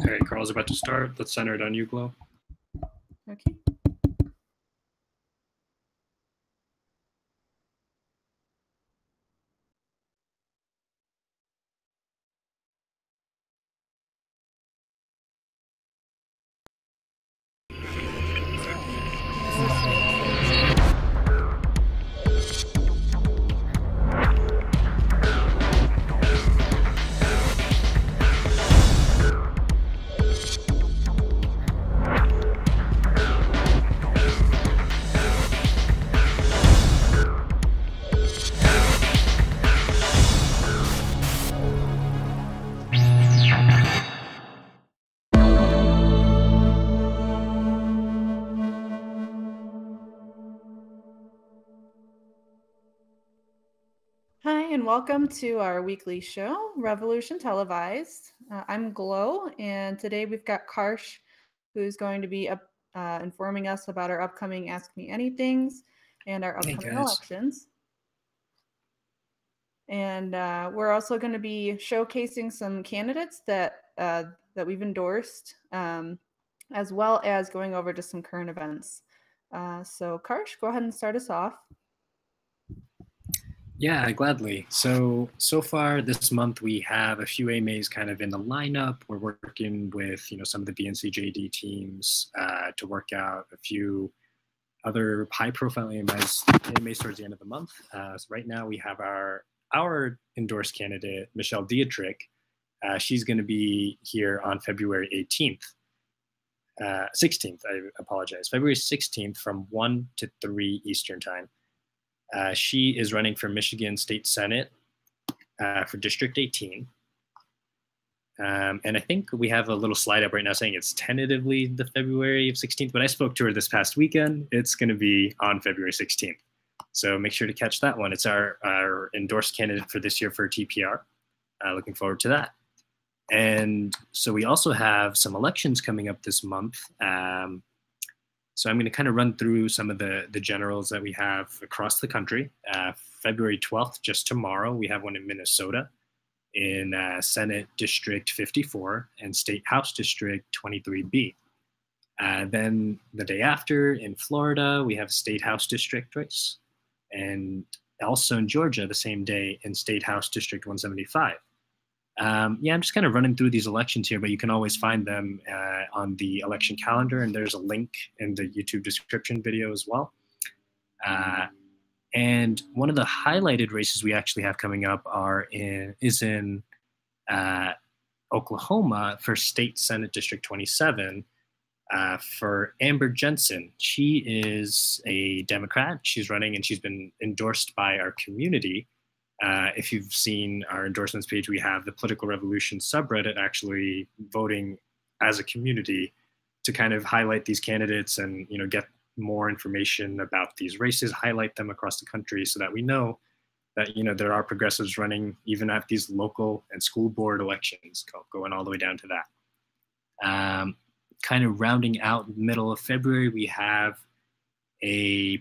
All right, Carl's about to start. Let's center it on you, Glow. Okay. Hi, and welcome to our weekly show, Revolution Televised. I'm Glow, and today we've got Karsh, who's going to be informing us about our upcoming Ask Me Anythings and our upcoming elections. And we're also going to be showcasing some candidates that we've endorsed, as well as going over just some current events. So Karsh, go ahead and start us off. Yeah, gladly. So far this month, we have a few AMAs kind of in the lineup. We're working with, some of the BNCJD teams to work out a few other high-profile AMAs towards the end of the month. So right now, we have our endorsed candidate, Michelle Dietrich. She's going to be here on February 16th, I apologize, February 16th from 1 to 3 Eastern Time. She is running for Michigan State Senate for District 18. And I think we have a little slide up right now saying it's tentatively the February 16th, but I spoke to her this past weekend. It's going to be on February 16th. So make sure to catch that one. It's our endorsed candidate for this year for TPR. Looking forward to that. And so we also have some elections coming up this month. So I'm going to kind of run through some of the generals that we have across the country. February 12th, just tomorrow, we have one in Minnesota in Senate District 54 and State House District 23B. Then the day after in Florida, we have State House District race. And also in Georgia, the same day in State House District 175. I'm just kind of running through these elections here, but you can always find them on the election calendar, and there's a link in the YouTube description video as well. And one of the highlighted races we actually have coming up is in Oklahoma for State Senate District 27 for Amber Jensen. She is a Democrat. She's running, and she's been endorsed by our community. If you've seen our endorsements page, we have the Political Revolution subreddit actually voting as a community to kind of highlight these candidates and, get more information about these races, highlight them across the country so that we know that, there are progressives running even at these local and school board elections, going all the way down to that. Kind of rounding out middle of February, we have a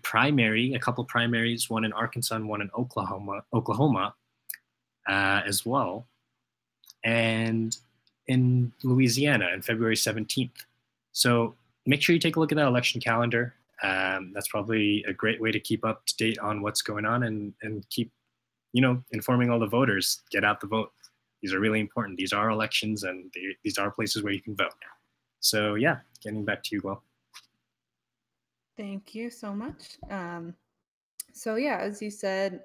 couple primaries, one in Arkansas and one in Oklahoma as well, and in Louisiana on February 17th. So make sure you take a look at that election calendar. That's probably a great way to keep up to date on what's going on and keep, informing all the voters. Get out the vote. These are really important. These are elections, and these are places where you can vote. So yeah, getting back to you, Glo. Thank you so much. So yeah, as you said,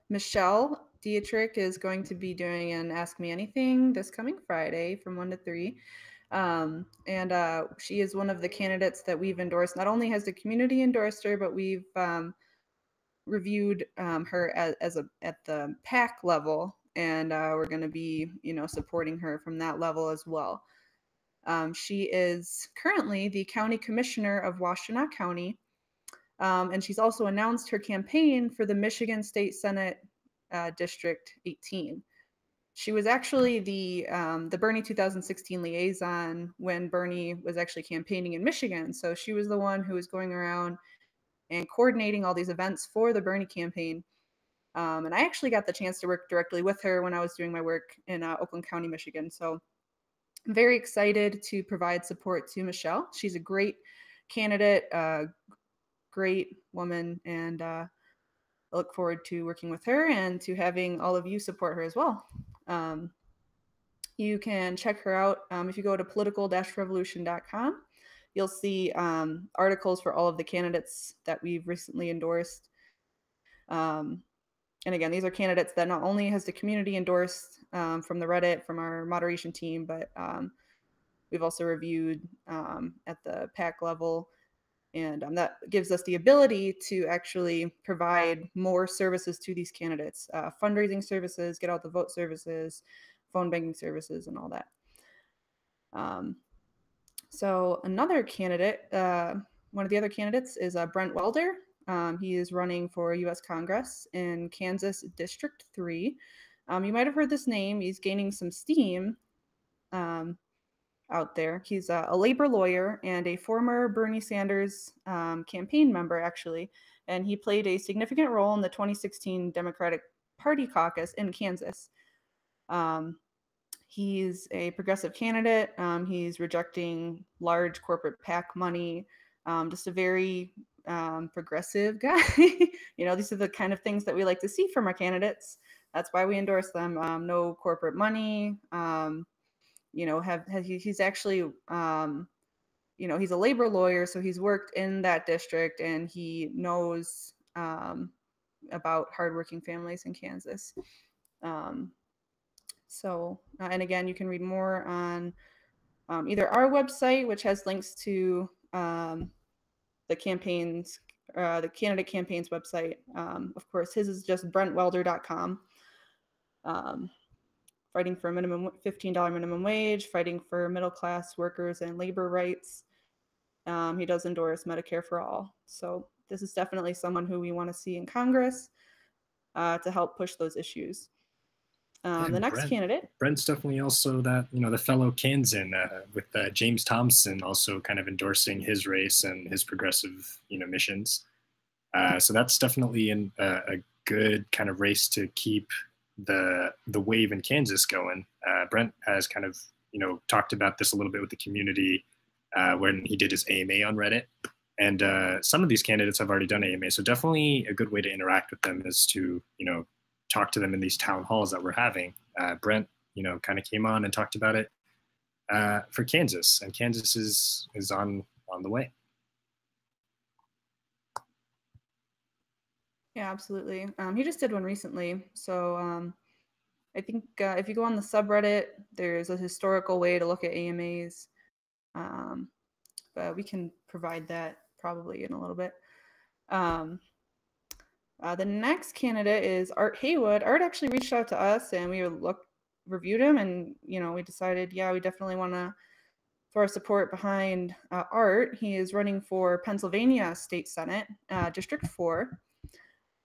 Michelle Dietrich is going to be doing an Ask Me Anything this coming Friday from 1 to 3. And she is one of the candidates that we've endorsed. Not only has the community endorsed her, but we've reviewed her at the PAC level, and we're going to be, supporting her from that level as well. She is currently the county commissioner of Washtenaw County, and she's also announced her campaign for the Michigan State Senate District 18. She was actually the Bernie 2016 liaison when Bernie was actually campaigning in Michigan. So she was the one who was going around and coordinating all these events for the Bernie campaign. And I actually got the chance to work directly with her when I was doing my work in Oakland County, Michigan. So I'm very excited to provide support to Michelle. She's a great candidate, great woman, and I look forward to working with her and to having all of you support her as well. You can check her out if you go to political-revolution.com. You'll see articles for all of the candidates that we've recently endorsed. And again, these are candidates that not only has the community endorsed from the Reddit, from our moderation team, but we've also reviewed at the PAC level. And that gives us the ability to actually provide more services to these candidates, fundraising services, get out the vote services, phone banking services, and all that. So another candidate, one of the other candidates is Brent Welder. He is running for U.S. Congress in Kansas District 3. You might have heard this name. He's gaining some steam out there. He's a labor lawyer and a former Bernie Sanders campaign member, actually. And he played a significant role in the 2016 Democratic Party caucus in Kansas. He's a progressive candidate. He's rejecting large corporate PAC money. Just a very progressive guy. These are the kind of things that we like to see from our candidates. That's why we endorse them. No corporate money. He's actually, he's a labor lawyer, so he's worked in that district and he knows about hardworking families in Kansas. And again, you can read more on either our website, which has links to the campaigns, the candidate campaigns website. Of course, his is just brentwelder.com. Fighting for a $15 minimum wage, fighting for middle-class workers and labor rights. He does endorse Medicare for all. So this is definitely someone who we want to see in Congress to help push those issues. The next candidate. Brent's definitely also that, the fellow Kansan with James Thompson also kind of endorsing his race and his progressive, missions. So that's definitely a good kind of race to keep the wave in Kansas going. Brent has kind of, talked about this a little bit with the community when he did his AMA on Reddit. And some of these candidates have already done AMA. So definitely a good way to interact with them is to, talk to them in these town halls that we're having. Brent, kind of came on and talked about it for Kansas, and Kansas is on the way. Yeah, absolutely. He just did one recently. So I think if you go on the subreddit, there's a historical way to look at AMAs. But we can provide that probably in a little bit. The next candidate is Art Haywood. Art actually reached out to us and we reviewed him, and we decided, yeah, we definitely want to throw our support behind Art. He is running for Pennsylvania State Senate, District 4.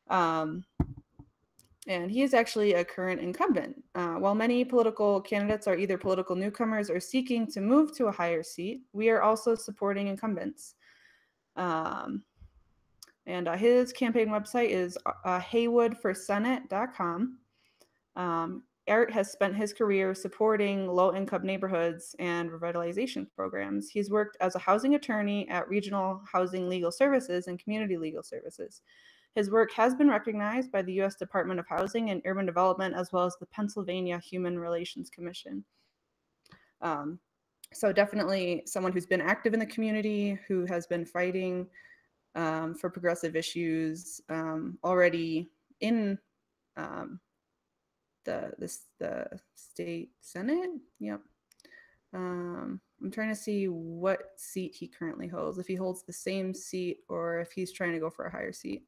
And he is actually a current incumbent. While many political candidates are either political newcomers or seeking to move to a higher seat, we are also supporting incumbents. And his campaign website is haywoodforsenate.com. Art has spent his career supporting low-income neighborhoods and revitalization programs. He's worked as a housing attorney at Regional Housing Legal Services and Community Legal Services. His work has been recognized by the U.S. Department of Housing and Urban Development, as well as the Pennsylvania Human Relations Commission. So definitely someone who's been active in the community, who has been fighting for progressive issues already in the state Senate. Yep. I'm trying to see what seat he currently holds, if he holds the same seat or if he's trying to go for a higher seat.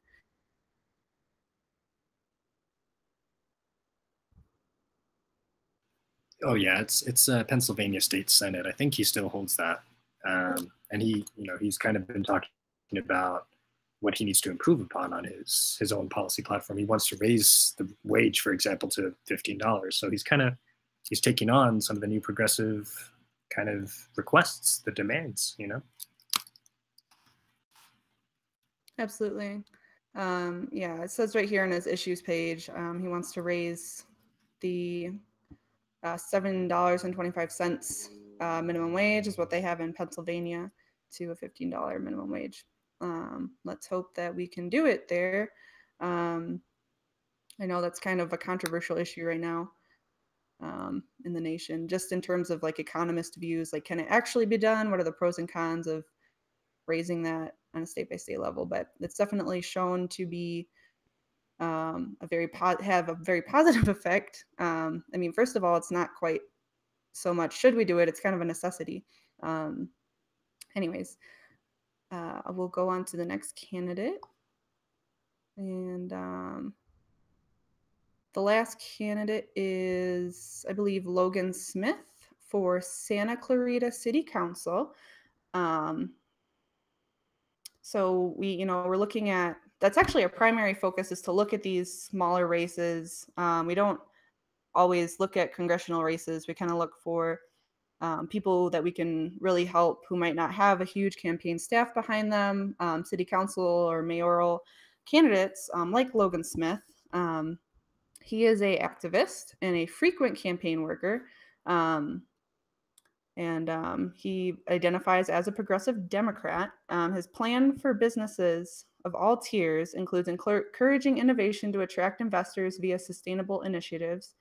Oh yeah, it's Pennsylvania State Senate. I think he still holds that, and he's kind of been talking about what he needs to improve upon on his own policy platform. He wants to raise the wage, for example, to $15. So he's taking on some of the new progressive kind of requests, the demands, Absolutely. Yeah, it says right here on his issues page, he wants to raise the $7.25 minimum wage is what they have in Pennsylvania, to a $15 minimum wage. Let's hope that we can do it there. I know that's kind of a controversial issue right now in the nation, just in terms of like economist views, like can it actually be done? What are the pros and cons of raising that on a state-by-state level? But it's definitely shown to be have a very positive effect. I mean, first of all, it's not quite so much should we do it, it's kind of a necessity. Anyways, we'll go on to the next candidate. And the last candidate is, I believe, Logan Smith for Santa Clarita City Council. So we're looking at, that's actually our primary focus, is to look at these smaller races. We don't always look at congressional races. We kind of look for people that we can really help who might not have a huge campaign staff behind them, city council or mayoral candidates like Logan Smith. He is an activist and a frequent campaign worker. He identifies as a progressive Democrat. His plan for businesses of all tiers includes encouraging innovation to attract investors via sustainable initiatives.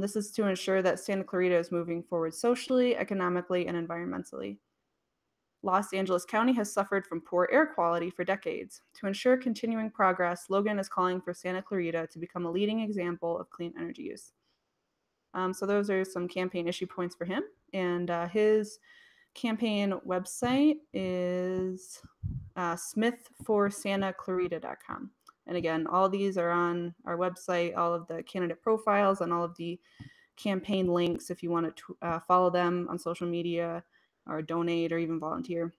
This is to ensure that Santa Clarita is moving forward socially, economically, and environmentally. Los Angeles County has suffered from poor air quality for decades. To ensure continuing progress, Logan is calling for Santa Clarita to become a leading example of clean energy use. So those are some campaign issue points for him. And his campaign website is smithforsantaclarita.com. And again, all these are on our website, all of the candidate profiles and all of the campaign links if you want to follow them on social media or donate or even volunteer.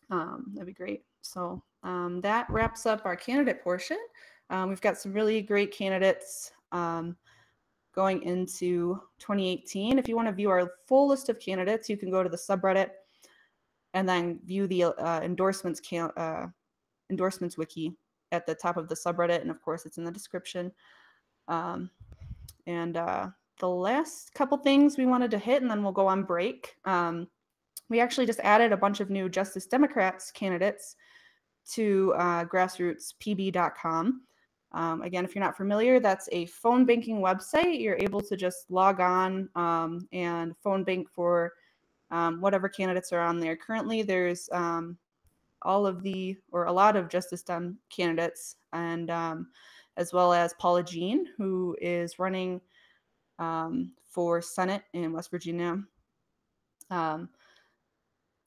That'd be great. So that wraps up our candidate portion. We've got some really great candidates going into 2018. If you want to view our full list of candidates, you can go to the subreddit and then view the endorsements wiki at the top of the subreddit. And of course, it's in the description. The last couple things we wanted to hit, and then we'll go on break. We actually just added a bunch of new Justice Democrats candidates to grassrootspb.com. Again, if you're not familiar, that's a phone banking website. You're able to just log on and phone bank for whatever candidates are on there. Currently, there's a lot of Justice Dem candidates, and as well as Paula Jean, who is running for Senate in West Virginia.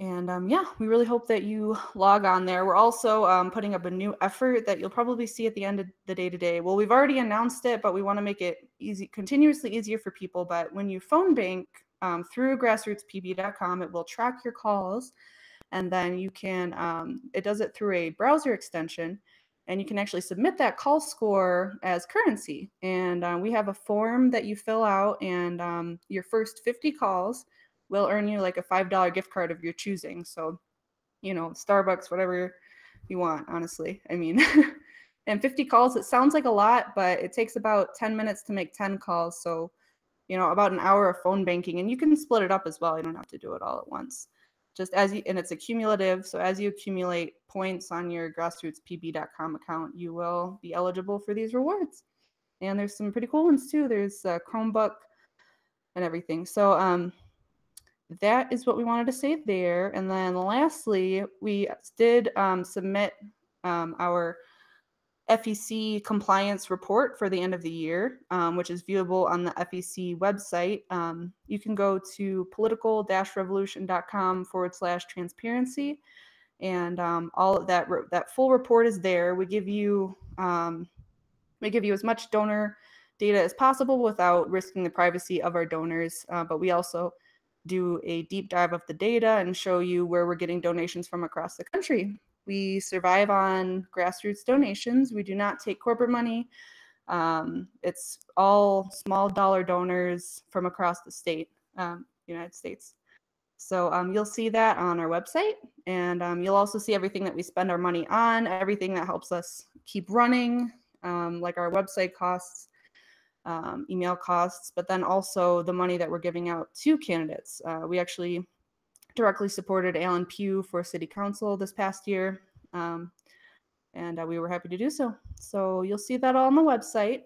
We really hope that you log on there. We're also putting up a new effort that you'll probably see at the end of the day today. Well, we've already announced it, but we want to make it continuously easier for people. But when you phone bank through grassrootspb.com, it will track your calls, and then you can, it does it through a browser extension, and you can actually submit that call score as currency. And we have a form that you fill out, and your first 50 calls will earn you like a $5 gift card of your choosing. So, Starbucks, whatever you want, honestly. I mean, and 50 calls, it sounds like a lot, but it takes about 10 minutes to make 10 calls. So, about an hour of phone banking, and you can split it up as well. You don't have to do it all at once. And it's accumulative. So as you accumulate points on your grassrootspb.com account, you will be eligible for these rewards. And there's some pretty cool ones too. There's a Chromebook and everything. So, that is what we wanted to say there. And then lastly, we did submit our FEC compliance report for the end of the year, which is viewable on the FEC website. You can go to political-revolution.com/transparency. And all of that full report is there. We give you as much donor data as possible without risking the privacy of our donors. But we also do a deep dive of the data and show you where we're getting donations from across the country. We survive on grassroots donations. We do not take corporate money. It's all small dollar donors from across the United States. So you'll see that on our website, and you'll also see everything that we spend our money on, everything that helps us keep running, like our website costs. email costs, but then also the money that we're giving out to candidates. We actually directly supported Alan Pugh for city council this past year, and we were happy to do so. So you'll see that all on the website.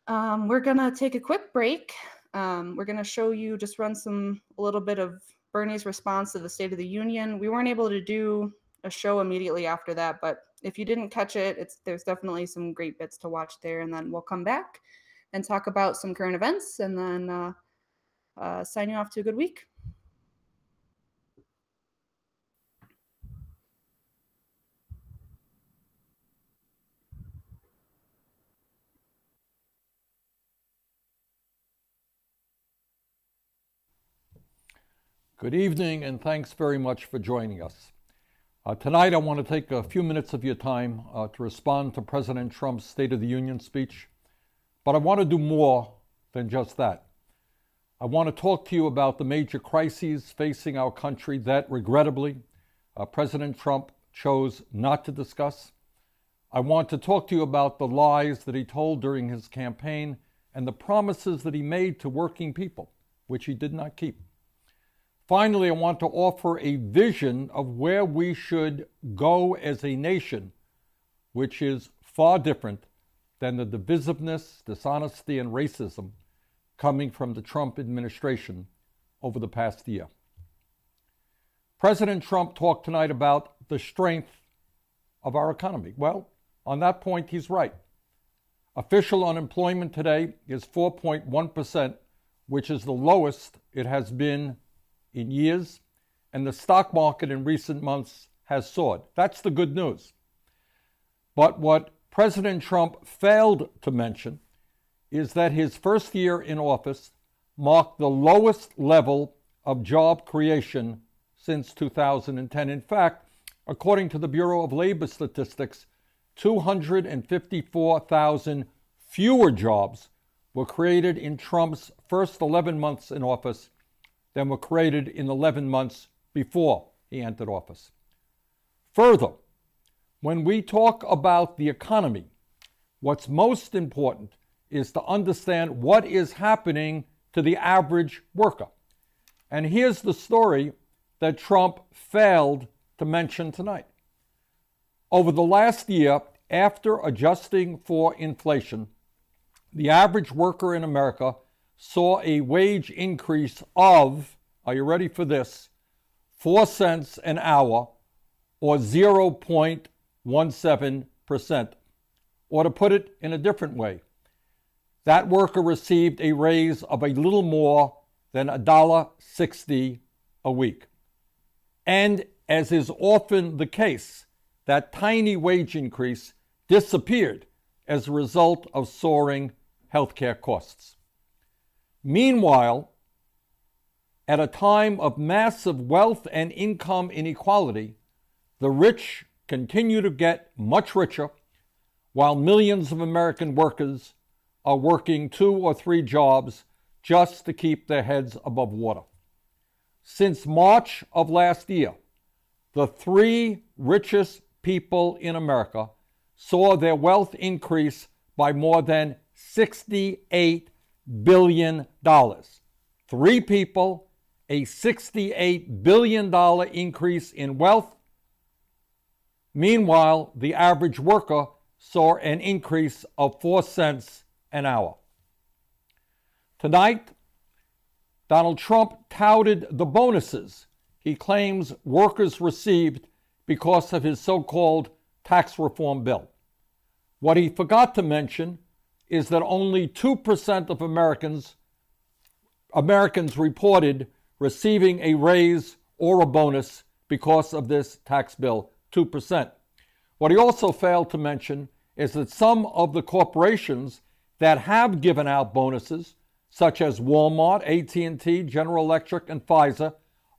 We're gonna take a quick break. We're gonna show you, just run a little bit of Bernie's response to the State of the Union. We weren't able to do a show immediately after that, but if you didn't catch it, there's definitely some great bits to watch there. And then we'll come back and talk about some current events, and then sign you off to a good week. Good evening, and thanks very much for joining us. Tonight, I want to take a few minutes of your time to respond to President Trump's State of the Union speech. But I want to do more than just that. I want to talk to you about the major crises facing our country that, regrettably, President Trump chose not to discuss. I want to talk to you about the lies that he told during his campaign and the promises that he made to working people, which he did not keep. Finally, I want to offer a vision of where we should go as a nation, which is far different than the divisiveness, dishonesty, and racism coming from the Trump administration over the past year. President Trump talked tonight about the strength of our economy. Well, on that point, he's right. Official unemployment today is 4.1%, which is the lowest it has been in years, and the stock market in recent months has soared. That's the good news. But what President Trump failed to mention is that his first year in office marked the lowest level of job creation since 2010. In fact, according to the Bureau of Labor Statistics, 254,000 fewer jobs were created in Trump's first 11 months in office than were created in 11 months before he entered office. Further, when we talk about the economy, what's most important is to understand what is happening to the average worker. And here's the story that Trump failed to mention tonight. Over the last year, after adjusting for inflation, the average worker in America saw a wage increase of, are you ready for this, 4 cents an hour, or 0.17%. Or to put it in a different way, that worker received a raise of a little more than $1.60 a week. And as is often the case, that tiny wage increase disappeared as a result of soaring healthcare costs. Meanwhile, at a time of massive wealth and income inequality, the rich continue to get much richer, while millions of American workers are working 2 or 3 jobs just to keep their heads above water. Since March of last year, the 3 richest people in America saw their wealth increase by more than $68 billion. 3 people, a $68 billion increase in wealth. Meanwhile, the average worker saw an increase of 4 cents an hour. Tonight, Donald Trump touted the bonuses he claims workers received because of his so-called tax reform bill. What he forgot to mention is that only 2% of Americans reported receiving a raise or a bonus because of this tax bill, 2%. What he also failed to mention is that some of the corporations that have given out bonuses, such as Walmart, AT&T, General Electric, and Pfizer,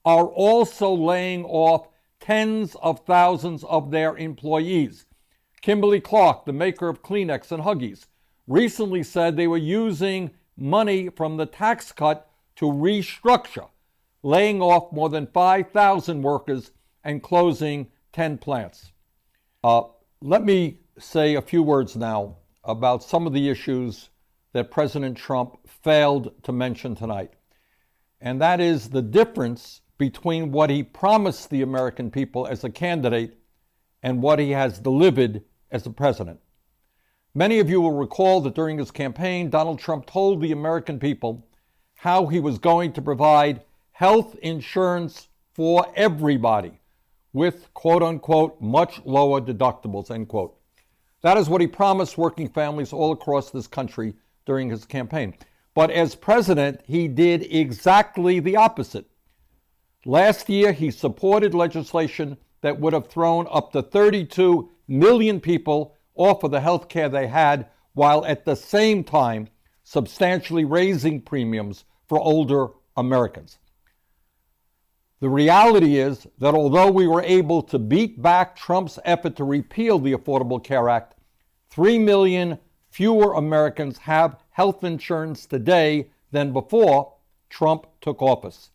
are also laying off tens of thousands of their employees. Kimberly-Clark, the maker of Kleenex and Huggies, recently said they were using money from the tax cut to restructure, laying off more than 5,000 workers and closing 10 plants. Let me say a few words now about some of the issues that President Trump failed to mention tonight. And that is the difference between what he promised the American people as a candidate and what he has delivered as a president. Many of you will recall that during his campaign, Donald Trump told the American people how he was going to provide health insurance for everybody with, quote unquote, much lower deductibles, end quote. That is what he promised working families all across this country during his campaign. But as president, he did exactly the opposite. Last year, he supported legislation that would have thrown up to 32 million people off of the health care they had, while at the same time substantially raising premiums for older Americans. The reality is that although we were able to beat back Trump's effort to repeal the Affordable Care Act, 3 million fewer Americans have health insurance today than before Trump took office.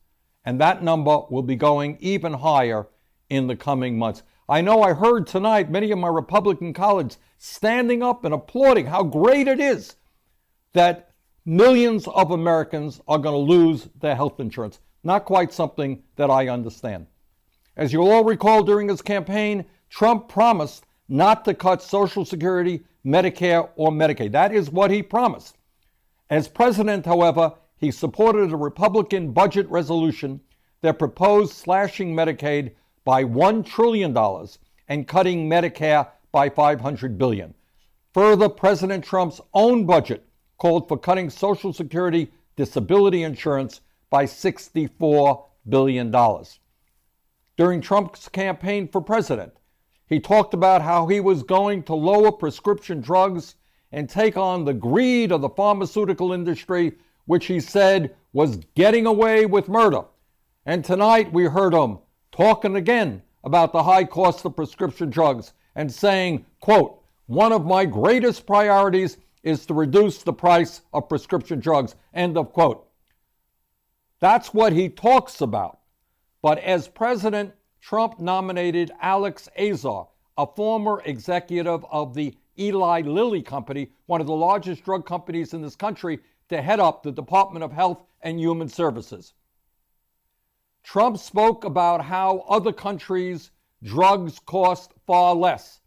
And that number will be going even higher in the coming months. I know I heard tonight many of my Republican colleagues standing up and applauding how great it is that millions of Americans are going to lose their health insurance. Not quite something that I understand. As you all recall, during his campaign, Trump promised not to cut Social Security, Medicare, or Medicaid. That is what he promised. As president, however, he supported a Republican budget resolution that proposed slashing Medicaid by $1 trillion and cutting Medicare by $500 billion. Further, President Trump's own budget called for cutting Social Security disability insurance by $64 billion. During Trump's campaign for president, he talked about how he was going to lower prescription drugs and take on the greed of the pharmaceutical industry, which he said was getting away with murder. And tonight we heard him talking again about the high cost of prescription drugs and saying, quote, "One of my greatest priorities is to reduce the price of prescription drugs," end of quote. That's what he talks about. But as president, Trump nominated Alex Azar, a former executive of the Eli Lilly Company, one of the largest drug companies in this country, to head up the Department of Health and Human Services. Trump spoke about how other countries' drugs cost far less,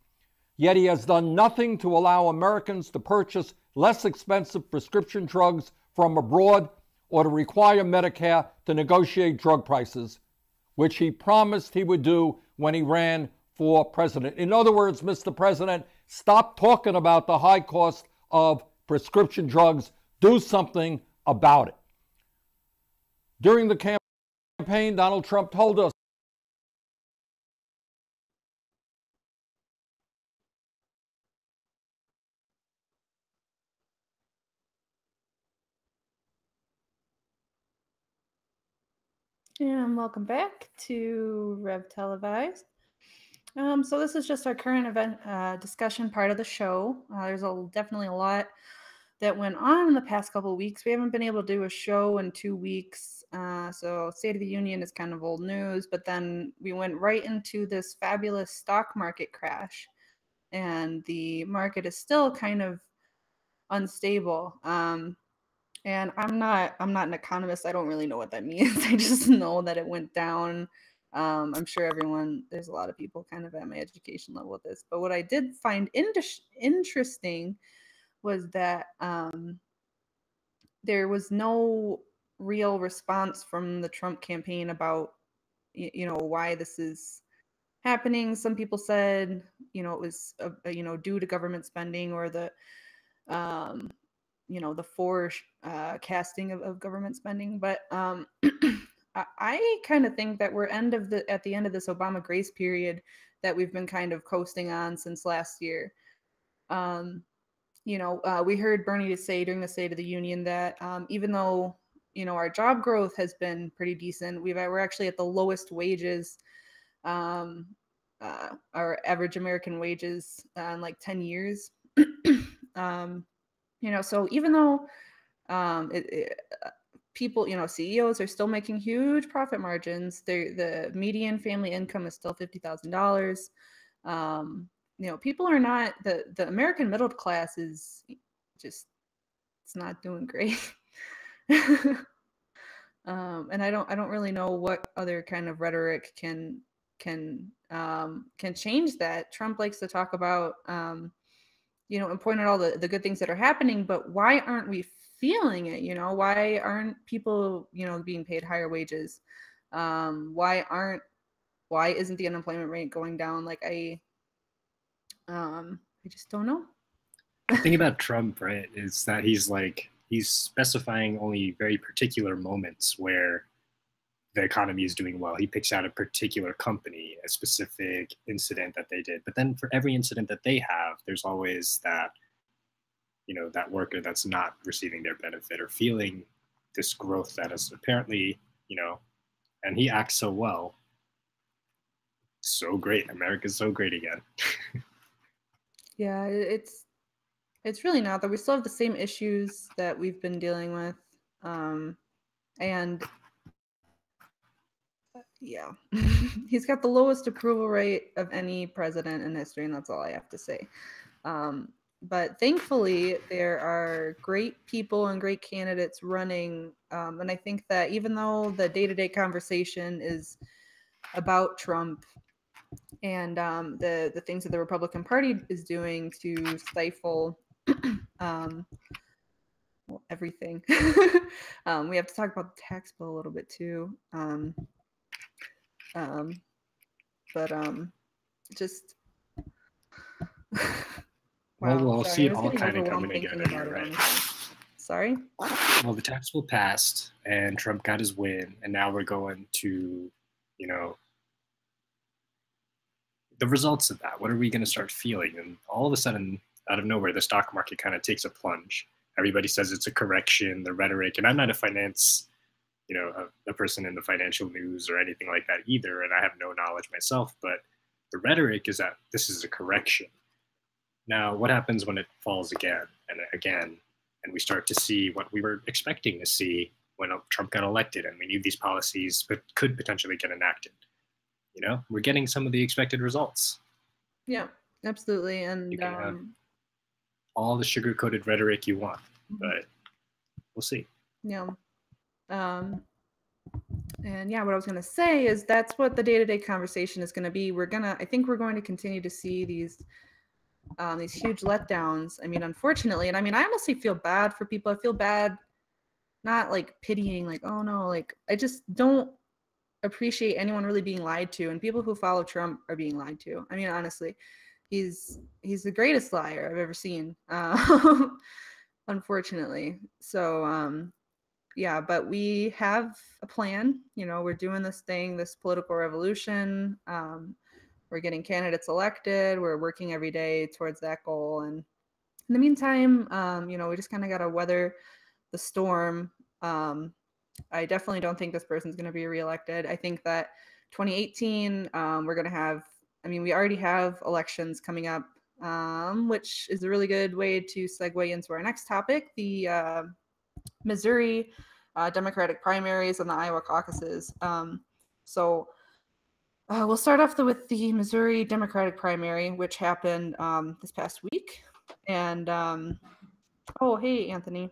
yet he has done nothing to allow Americans to purchase less expensive prescription drugs from abroad or to require Medicare to negotiate drug prices, which he promised he would do when he ran for president. In other words, Mr. President, stop talking about the high cost of prescription drugs. Do something about it. During the campaign, Donald Trump told us And welcome back to Rev Televised. So this is just our current event discussion part of the show. There's definitely a lot that went on in the past couple of weeks. We haven't been able to do a show in 2 weeks. So State of the Union is kind of old news, but then we went right into this fabulous stock market crash. And the market is still kind of unstable. And I'm not an economist. I don't really know what that means. I just know that it went down. I'm sure there's a lot of people kind of at my education level with this. But what I did find interesting was that there was no real response from the Trump campaign about, why this is happening. Some people said, it was, due to government spending or the forecasting of government spending. But I kind of think that we're at the end of this Obama grace period that we've been kind of coasting on since last year. We heard Bernie say during the State of the Union that even though, our job growth has been pretty decent, we're actually at the lowest wages, our average American wages in like 10 years. So even though people, CEOs are still making huge profit margins, the median family income is still $50,000. People are not, the American middle class is just it's not doing great. And I don't really know what other kind of rhetoric can change that. Trump likes to talk about, and point out all the good things that are happening, but why aren't we feeling it? Why aren't people, being paid higher wages? Why isn't the unemployment rate going down? Like I just don't know. The thing about Trump, right, is that he's specifying only very particular moments where the economy is doing well. He picks out a particular company, a specific incident that they did. But then for every incident that they have, there's always that, that worker that's not receiving their benefit or feeling this growth that is apparently, and he acts so well. So great. America's so great again. Yeah, it's really not, that we still have the same issues that we've been dealing with. And yeah, he's got the lowest approval rate of any president in history, and that's all I have to say. But thankfully, there are great people and great candidates running. And I think that even though the day-to-day conversation is about Trump and the things that the Republican Party is doing to stifle everything, we have to talk about the tax bill a little bit too. But just wow, well, we'll sorry, see I it was all getting kind of overwhelmed coming thinking together, about it, right? honestly. Sorry? Well, the tax bill passed and Trump got his win, and now we're going to, the results of that. What are we going to start feeling? And all of a sudden, out of nowhere, the stock market kind of takes a plunge. Everybody says it's a correction, the rhetoric, and I'm not a finance, a person in the financial news or anything like that either, and I have no knowledge myself, but the rhetoric is that this is a correction. Now, what happens when it falls again and again, and we start to see what we were expecting to see when Trump got elected, and we knew these policies could potentially get enacted? We're getting some of the expected results. Yeah, absolutely. And you can have all the sugar-coated rhetoric you want, but we'll see. Yeah. And yeah, what I was going to say is that's what the day-to-day conversation is going to be. I think we're going to continue to see these huge letdowns. I mean, unfortunately, and I mean, I honestly feel bad for people. I feel bad, not like pitying, like, oh no, like I just don't appreciate anyone really being lied to, and people who follow Trump are being lied to. I mean, honestly, he's the greatest liar I've ever seen, unfortunately. So yeah, but we have a plan. We're doing this political revolution. We're getting candidates elected. We're working every day towards that goal. And in the meantime, we just kind of got to weather the storm. I definitely don't think this person's going to be reelected. I think that 2018, we're going to have, we already have elections coming up, which is a really good way to segue into our next topic, the Missouri Democratic primaries and the Iowa caucuses. So we'll start off with the Missouri Democratic primary, which happened this past week. And oh, hey, Anthony.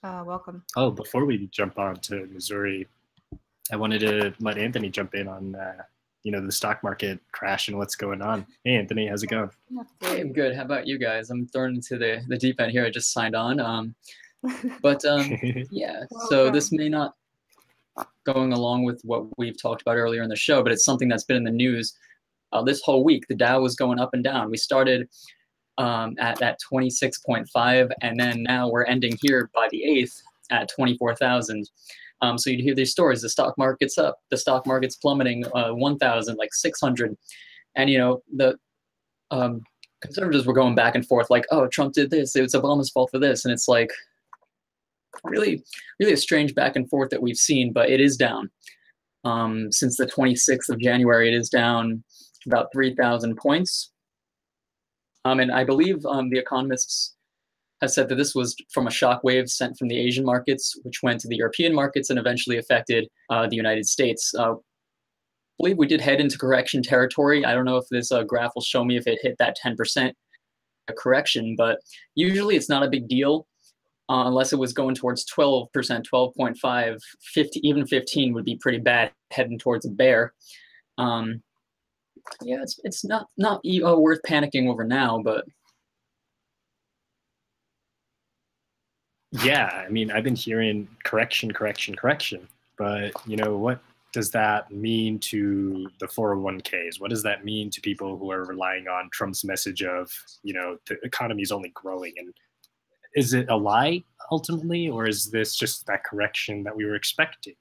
Welcome. Oh, before we jump on to Missouri, I wanted to let Anthony jump in on, the stock market crash and what's going on. Hey, Anthony, how's it going? Hey, I'm good. How about you guys? I'm thrown into the deep end here. I just signed on. But yeah, so this may not going along with what we've talked about earlier in the show, but it's something that's been in the news this whole week. The Dow was going up and down. We started at that 26.5, and then now we're ending here by the 8th at 24,000. So you'd hear these stories: the stock market's up, the stock market's plummeting 1,000, like 600, and the conservatives were going back and forth like, oh, Trump did this, it's Obama's fault for this, and it's like really a strange back and forth that we've seen. But it is down since the 26th of January. It is down about 3,000 points. And I believe the economists have said that this was from a shock wave sent from the Asian markets, which went to the European markets and eventually affected the United States. I believe we did head into correction territory. I don't know if this graph will show me if it hit that 10% correction, but usually it's not a big deal. unless it was going towards 12%, 12.5, 50, even 15 would be pretty bad, heading towards a bear. Yeah, it's not worth panicking over now, but yeah, I mean, I've been hearing correction, but you know, what does that mean to the 401ks? What does that mean to people who are relying on Trump's message of, you know, the economy is only growing? And is it a lie ultimately, or is this just that correction that we were expecting?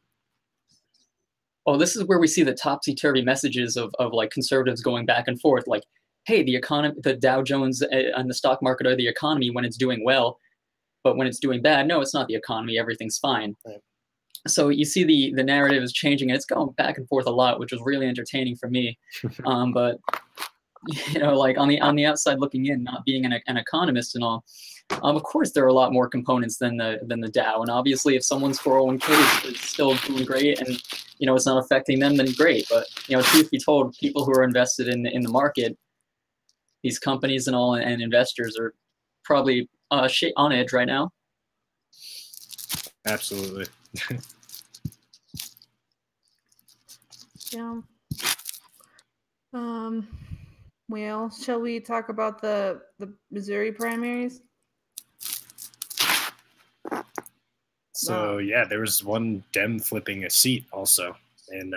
Oh, this is where we see the topsy-turvy messages of like conservatives going back and forth, like, hey, the economy, the Dow Jones and the stock market are the economy when it's doing well, but when it's doing bad, no, it's not the economy, everything's fine. Right. So you see the narrative is changing, and it's going back and forth a lot, which was really entertaining for me. But you know, like on the outside looking in, not being an economist and all, of course there are a lot more components than the Dow, and obviously if someone's 401k is still doing great and you know it's not affecting them, then great. But you know, truth be told, people who are invested in the market, these companies and all, and investors are probably on edge right now. Absolutely. Yeah. Well, shall we talk about the Missouri primaries? So yeah, there was one Dem flipping a seat also, and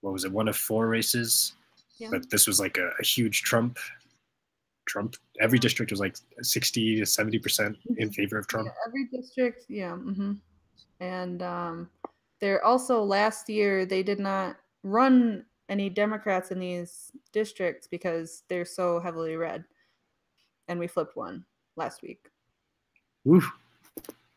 what was it, one of 4 races? Yeah. But this was like a huge Trump. Every district was like 60 to 70% in favor of Trump. Yeah, every district, yeah. Mm-hmm. And they're also, last year they did not run any Democrats in these districts because they're so heavily red, and we flipped one last week. Oof.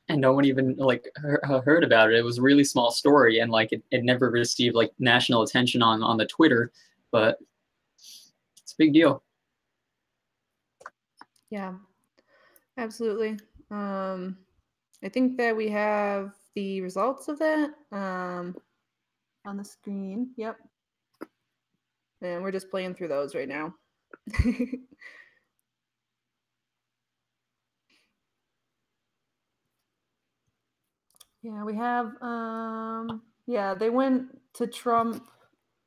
And no one even like heard about it. It was a really small story, and like it never received like national attention on the Twitter, but it's a big deal. Yeah, absolutely. I think that we have the results of that on the screen. Yep. And we're just playing through those right now. Yeah, we have, yeah, they went to Trump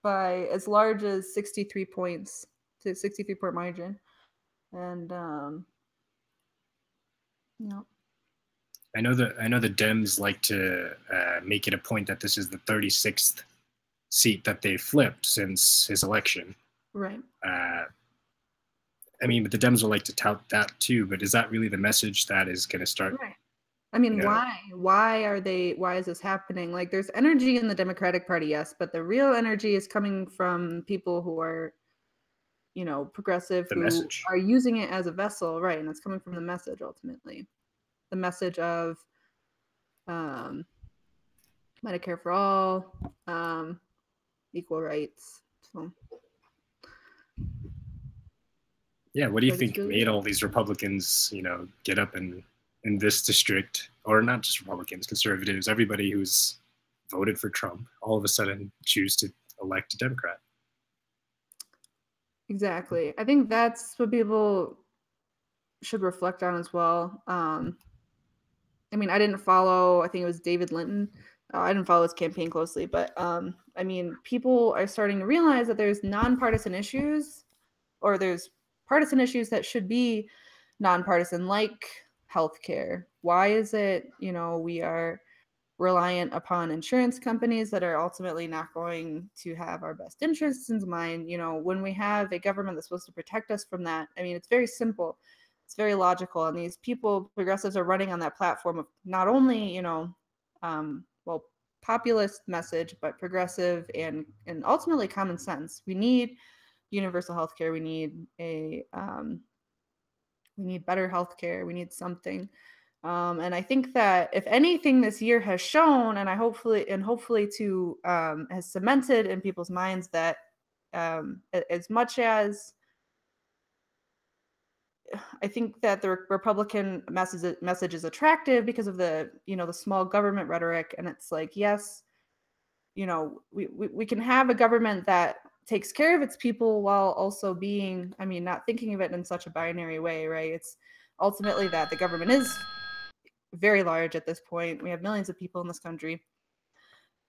by as large as 63 points, to 63-point margin. And, you know. I know the Dems like to make it a point that this is the 36th seat that they flipped since his election. Right. I mean, but the Dems will like to tout that too, but is that really the message that is going to start? Right. I mean, you know, why is this happening? Like, there's energy in the Democratic Party, yes, but the real energy is coming from people who are, you know, progressive, who are using it as a vessel, right? And it's coming from the message, ultimately. The message of Medicare for all, equal rights. So, yeah, what do you think made all these Republicans, you know, get up in this district, or not just Republicans, conservatives, everybody who's voted for Trump, all of a sudden choose to elect a Democrat? Exactly. I think that's what people should reflect on as well. I mean, I didn't follow, I think it was David Linton. I didn't follow his campaign closely, but I mean, people are starting to realize that there's nonpartisan issues, or there's partisan issues that should be nonpartisan, like healthcare. Why is it, you know, we are reliant upon insurance companies that are ultimately not going to have our best interests in mind, you know, when we have a government that's supposed to protect us from that? I mean, it's very simple. It's very logical. And these people, progressives, are running on that platform of not only, you know, well, populist message, but progressive and ultimately common sense. We need universal health care. We need we need better health care. We need something. And I think that if anything this year has shown, and hopefully too has cemented in people's minds that as much as I think that the Republican message is attractive because of the, you know, the small government rhetoric, and it's like, yes, you know, we can have a government that takes care of its people while also being, I mean, not thinking of it in such a binary way, right? It's ultimately that the government is very large at this point. We have millions of people in this country.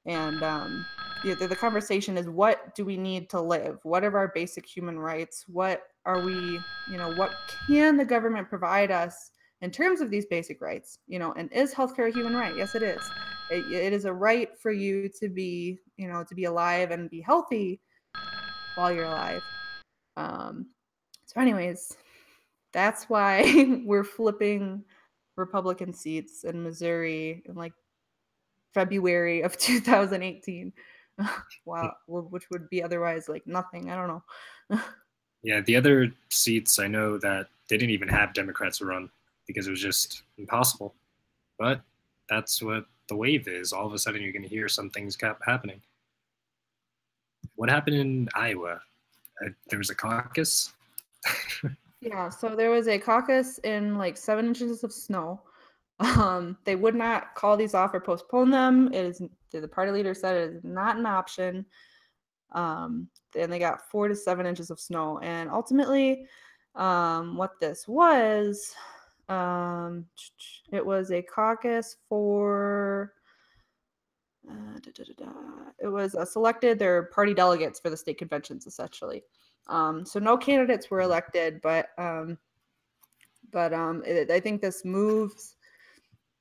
And the conversation is, what do we need to live? What are our basic human rights? What are we, what can the government provide us in terms of these basic rights? And is healthcare a human right? Yes, it is. It is a right for you to be, to be alive and be healthy while you're alive. So anyways, that's why we're flipping Republican seats in Missouri in like February of 2018. Wow, which would be otherwise like nothing. I don't know. Yeah, the other seats, I know that they didn't even have Democrats run because it was just impossible. But that's what the wave is. All of a sudden, you're going to hear some things happening. What happened in Iowa? There was a caucus. Yeah, so there was a caucus in like 7 inches of snow. They would not call these off or postpone them. The party leader said it is not an option. And they got 4 to 7 inches of snow. And ultimately, what this was, it was a caucus for, it was selected their party delegates for the state conventions, essentially. So no candidates were elected, but I think this moves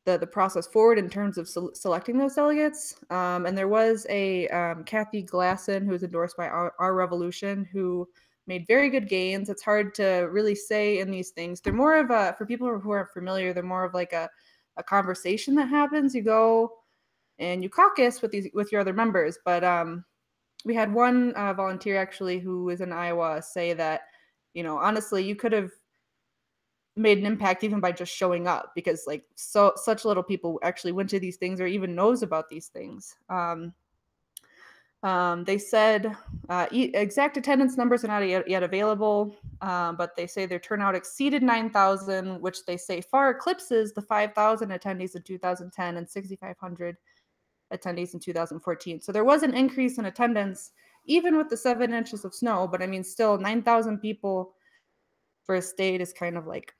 the process forward in terms of selecting those delegates. And there was a Kathy Glasson, who was endorsed by Our Revolution, who made very good gains. It's hard to really say in these things. They're more of a, for people who aren't familiar, they're more of like a conversation that happens. You go and you caucus with your other members. But we had one volunteer actually who was in Iowa say that, honestly, you could have made an impact even by just showing up, because like such little people actually went to these things or even knows about these things. They said exact attendance numbers are not yet available, but they say their turnout exceeded 9,000, which they say far eclipses the 5,000 attendees in 2010 and 6,500 attendees in 2014. So there was an increase in attendance, even with the 7 inches of snow. But I mean, still 9,000 people for a state is kind of like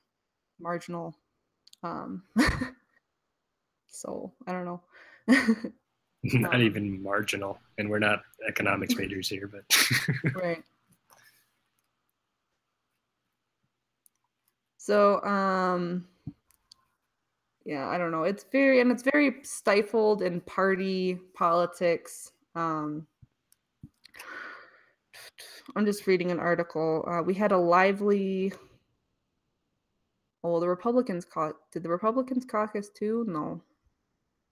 marginal. So I don't know. Not even marginal, and we're not economics majors here, but right. So yeah, I don't know. It's very stifled in party politics. I'm just reading an article. We had a lively. Oh, the Republicans did the Republicans caucus too? No,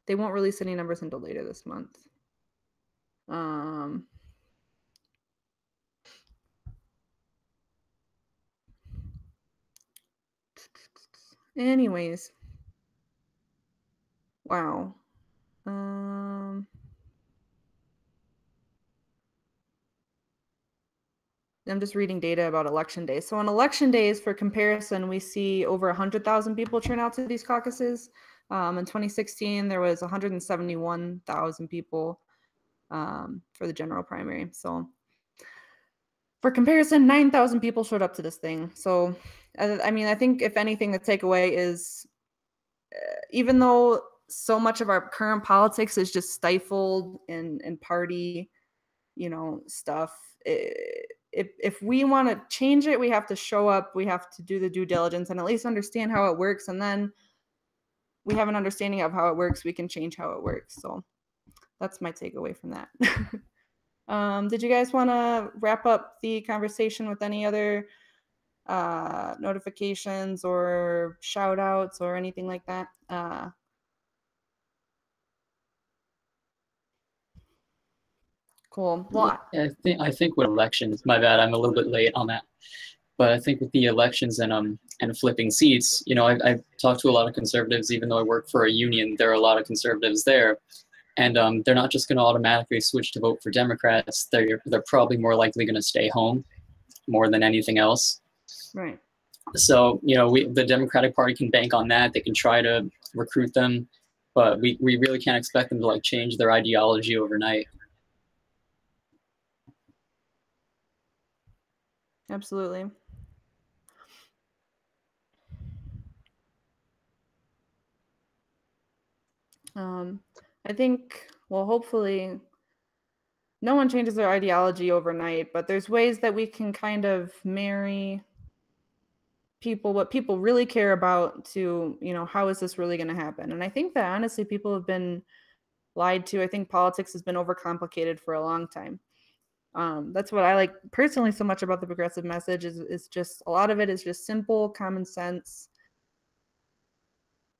they won't release any numbers until later this month. Anyways, wow. I'm just reading data about election day. So on election days, for comparison, we see over 100,000 people turn out to these caucuses. In 2016, there was 171,000 people for the general primary. So for comparison, 9,000 people showed up to this thing. So, I mean, I think if anything, the takeaway is even though so much of our current politics is just stifled in party, stuff, if we want to change it, we have to show up, we have to do the due diligence and at least understand how it works. And then we have an understanding of how it works, we can change how it works. So that's my takeaway from that. Did you guys want to wrap up the conversation with any other notifications or shout outs or anything like that? Cool. Well, I think with elections, my bad, I'm a little bit late on that. But I think with the elections and flipping seats, I've talked to a lot of conservatives. Even though I work for a union, there are a lot of conservatives there, and they're not just going to automatically switch to vote for Democrats. They're probably more likely going to stay home more than anything else. Right. So the Democratic Party can bank on that. They can try to recruit them, but we really can't expect them to like change their ideology overnight. Absolutely. I think, well, hopefully no one changes their ideology overnight, but there's ways that we can kind of marry what people really care about to, how is this really going to happen? And I think that honestly, people have been lied to. I think politics has been overcomplicated for a long time. That's what I like personally so much about the progressive message is just a lot of it is just simple, common sense,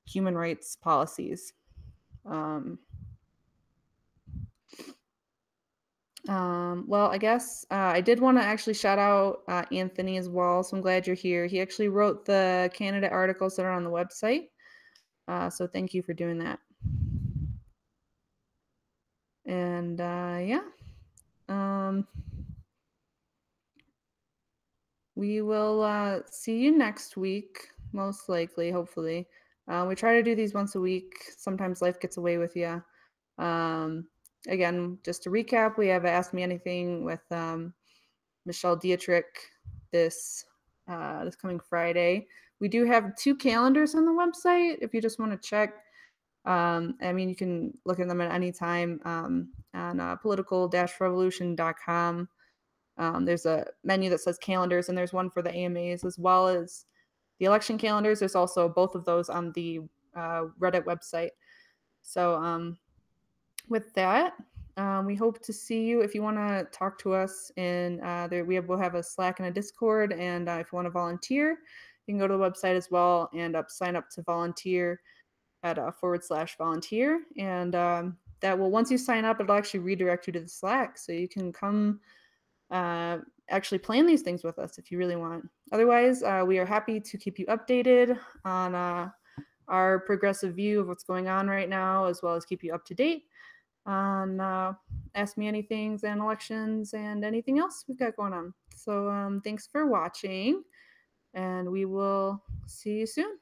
human rights policies. Well, I guess I did want to actually shout out Anthony as well. So I'm glad you're here. He actually wrote the candidate articles that are on the website. So thank you for doing that. And yeah, we will see you next week, most likely, hopefully. We try to do these once a week. Sometimes life gets away with you. Again, just to recap, we have Ask Me Anything with Michelle Dietrich this coming Friday. We do have 2 calendars on the website if you just want to check. I mean, you can look at them at any time on political-revolution.com. There's a menu that says calendars, and there's one for the AMAs as well as the election calendars. There's also both of those on the Reddit website. So with that, we hope to see you. If you want to talk to us in we'll have a Slack and a Discord, and if you want to volunteer, you can go to the website as well and sign up to volunteer at /volunteer, and that will, once you sign up, it'll actually redirect you to the Slack, so you can come actually plan these things with us if you really want. Otherwise, we are happy to keep you updated on our progressive view of what's going on right now, as well as keep you up to date on Ask Me Anythings and elections and anything else we've got going on. So thanks for watching, and we will see you soon.